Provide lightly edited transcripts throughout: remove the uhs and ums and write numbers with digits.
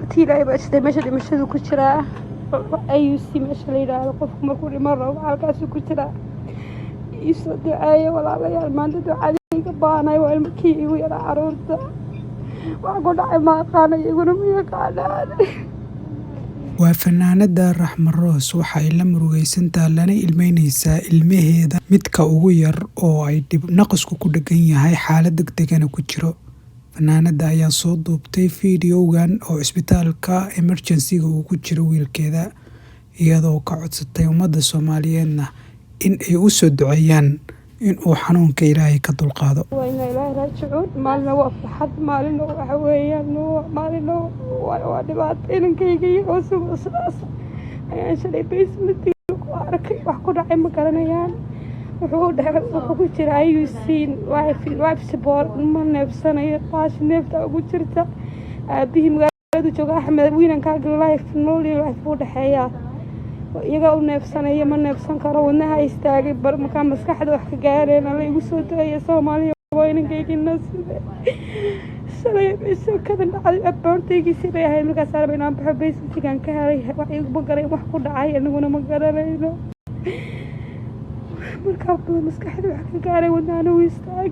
tiilay baa isday meesha dhimashadu ku jiraa ayuu si meesha la yidhaahdo qofku markuu dhimo rabo halkaasuu ku jiraa iisoo duceeya walaalayaal maanta ducadayga baanay waa ilmakii igu yaraa caruurta wax ku dhacay ma aqaana iyaguna ma yaqaanaan waa fanaanada Rahma waxa ay la murugaysantaa lana ilmeynaysaa ilmaheeda midka ugu yar oo ay dib naqasku ku dhagan yahay xaalad degdegana ku jiro. Fanaanada ayaa soo duubtay fiidiyowgan oo isbitaalka emergency-ga uu ku jiro wiilkeeda, iyadoo ka codsatay ummadda Soomaaliyeedna in ay u soo duceeyaan in uu xanuunka Ilaahay ka dulqaado. wayna ilaahay raajicuun maalina waa farxad maalina waxa weeyaan maalina waa dhibaato inankayga iyo sidaas ayaan shalay basementiga ku arkay wax ku dhacay ma garanayaan wuxuu ku jira IUC life support ma neefsanayo baash neefta ugu jirta aabihii magaalada jooga Axmed wiinankaaga life nool iyo life u dhexeeya iyaga u neefsanaya ma neefsan karo wadnaha istaagay markaa maskaxda wax ka gaareen la igu soo duceeya Soomaaliya waa inankayga nasida shalay isakada dhacday aboortaygiisi bay ahayd markaas arba inaan baxo basementigan ka helay wax igu garay wax ku dhacay anaguna ma garanayno markaa maskaxda wax ka gaaray wadnaana u istaagay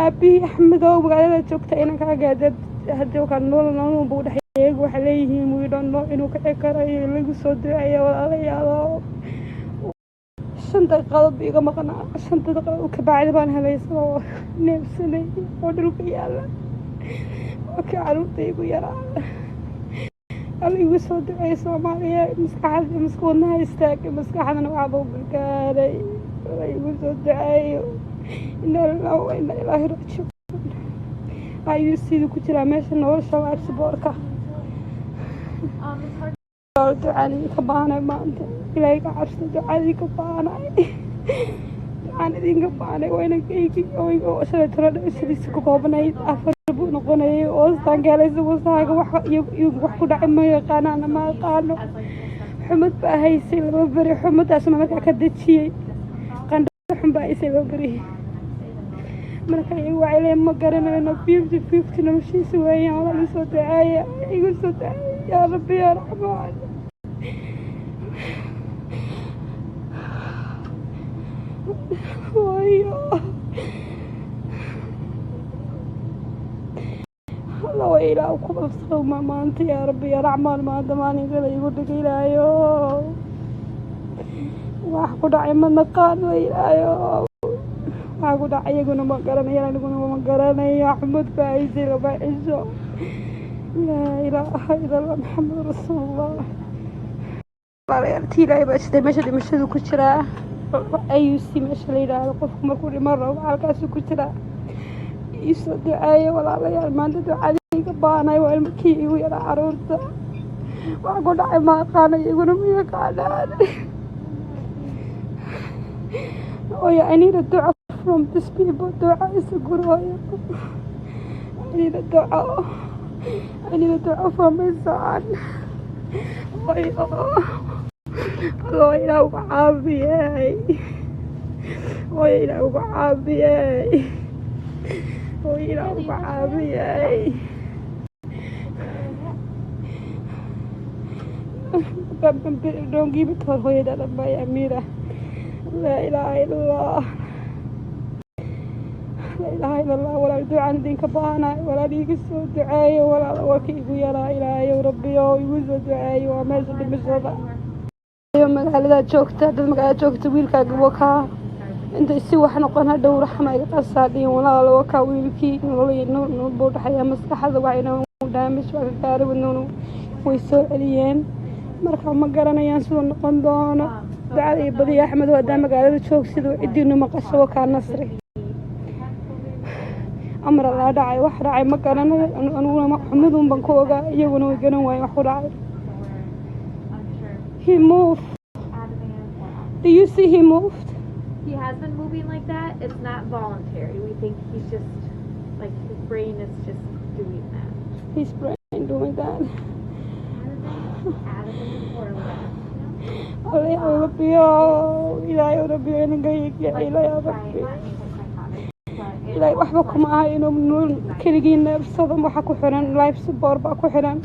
aabihii Axmed oo magaalada joogta inankaaga hadda wakaa nool buu dhexeeya waxa leeyihiin we don't know inuu ka karayo lagu soo duceeyo walaalayaal shan daqiiqadood iga maqnaa shan daqiiqadood ka bacdi baan helay soo neefsanay oo dhulka yaala oo ka caruurta igu yaraa igu soo duceeyo Soomaaliya maskaxda wadnaha istaagay maskaxdana waxba u gaaray igu soo duceeyo inna ilaahay raajicuun ayuu sidii ku jiraa meesha nolosha life support-ka ducadii ka baanay maanta ilaahay ka cabsi ducadii ka baanay ducaan idinka baanay waa inankaygi oo shalay tolo dhashadiisa ku koobnayd afar buu noqonayay oo istaanka helaysa wasaaga wax ku dhacay ma yaqaanaana ma aqaano xumad baa haysay laba beri xumadaasna markaa ka dejiyey qandho xun baa haysay laba beri marka iyagu waxay leeyihin ma garanayno 50-50 noloshiisa weeyaan walaal igu soo duceeya yaa rabbi yaa raxmaan waayo alla waa ilaah ku balsaqowma maanta yaa rabbi yaa raxmaan maanta maalinka igu dhigilaayo wax ku dhacay ma naqaan waa ilaayo aku dah ayah guna makanan aku guna makanan Ahmad Faizil Faizil la ilaha illallah Muhammad Rasulullah tiilay baa isday meesha dhimashadu ku jiraa ayuu si meesha la yidhaahdo qofku markuu dhimo rabo halkaasuu ku jiraa iisoo duceeya walaalayaal maanta ducadayga baanay waa ilmakii igu yaraa caruurta wax ku dhacay ma aqaana iyaguna ma yaqaanaan I need a dua from these people. Dua is a good way. I need a dua for my son. Allah ilaah uga caafiyay. ilaah uga caafiyay. ilaah uga caafiyay. Don't give it to her that by Amira. لا إله إلا الله لا إله إلا الله ولا دعاء دينك بانا ولا ديك السود دعاء ولا وكيف يا لا إله يا ربي يوز دعاء وما زد مجرد يوم هذا جوكت هذا جوكت ويلك وكا أنت سوى حنا قلنا دور رحمة القصادين ولا وكا ويلكي نبود حياة مسكحة وعينا ودامش وكارب النونو ويسوع عليين مركب مقرنا ينسون قندونا دعاء بدي أحمد ودام قالوا تشوك سيدو عدينو مقصة وكان نصري أمر الله داعي واحد عاي مكان أنا محمدون بنكوغا يجونوا يجونوا ويحور عاي He moved. Do you see he moved? He has been moving like that. It's not voluntary. We think he's just like his brain is just doing that. His brain doing that. Allah ya Rabbi, Allah ya Rabbi, ini gaya gaya Allah ya Rabbi. ilaahay waxba kuma aha inuu nool keligii neefsado waxa ku xiran life support baa ku xiran